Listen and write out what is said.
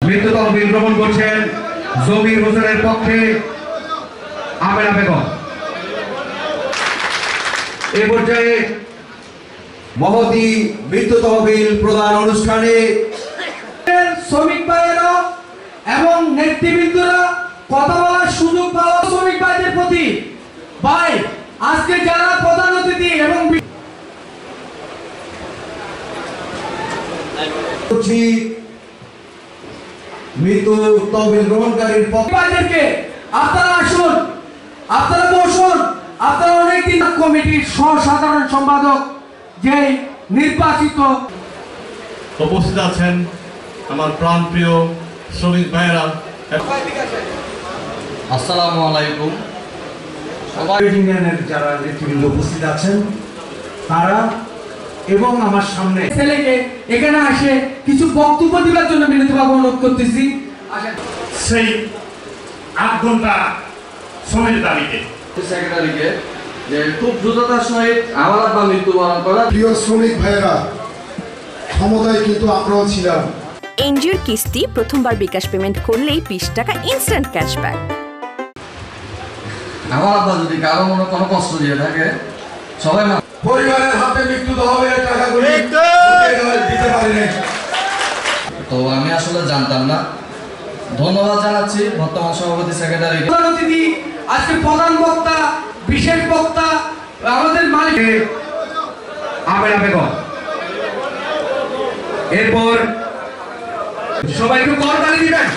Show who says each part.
Speaker 1: মৃত্যু তহবিল গ্রহণ করছেন জমির হোসেনের পক্ষে আমেনা বেগম। এ পর্যায়ে মহতী মৃত্যু তহবিল প্রদান অনুষ্ঠানে
Speaker 2: শ্রমিক ভাইয়েরা এবং নেতৃবৃন্দরা কথা বলার সুযোগ পাওয়া শ্রমিক ভাইদের প্রতি ভাই আজকে যারা প্রধান অতিথি এবং
Speaker 1: মৃত্যু তহবিল গ্রহণকারীর
Speaker 2: ভাইদেরকে আপনারা আসুন, আপনারা বসুন, আপনারা অনেকদিন কমিটির সাধারণ সম্পাদক যে নির্বাচিত
Speaker 3: উপস্থিত আছেন আমার প্রাণপ্রিয় শ্রমিক ভাইয়েরা।
Speaker 4: আসসালামু আলাইকুম।
Speaker 1: ইউনিয়নের যারা নেতৃবৃন্দ উপস্থিত আছেন তারা এবং আমার সামনে
Speaker 2: ছেলেকে এখানে আসে কিছু বক্তব্য দেওয়ার জন্য বিনীতভাবে অনুরোধ করতেছি।
Speaker 3: সেই ৮ ঘন্টা সময়ের দাবিতে
Speaker 4: সেক্রেটারিকে যে খুব দ্রুততার সহিত আমার আব্বা মৃত্যুবরণ করা।
Speaker 5: প্রিয় শ্রমিক ভাইয়েরা, ক্ষমতায় কিন্তু আমরাও ছিলাম।
Speaker 6: এনজিওর কিস্তি প্রথমবার বিকাশ পেমেন্ট করলেই 20 টাকা ইনস্ট্যান্ট ক্যাশব্যাক।
Speaker 4: আমার আব্বা যদি কারো মনে কোনো কষ্ট দিয়ে থাকে সবাই
Speaker 1: পরিবারের হাতে মৃত্যু তহবিলের টাকাগুলো দিতে পারেনি।
Speaker 4: তো আমি আসলে জানতাম না। ধন্যবাদ জানাচ্ছি বর্তমান সভাপতি সেক্রেটারি।
Speaker 2: প্রধান অতিথি আজকে প্রধান বক্তা, বিশেষ বক্তা আমাদের মালিক
Speaker 1: আমেনা বেগম। এরপর সবাই একটু করতালি দিবেন।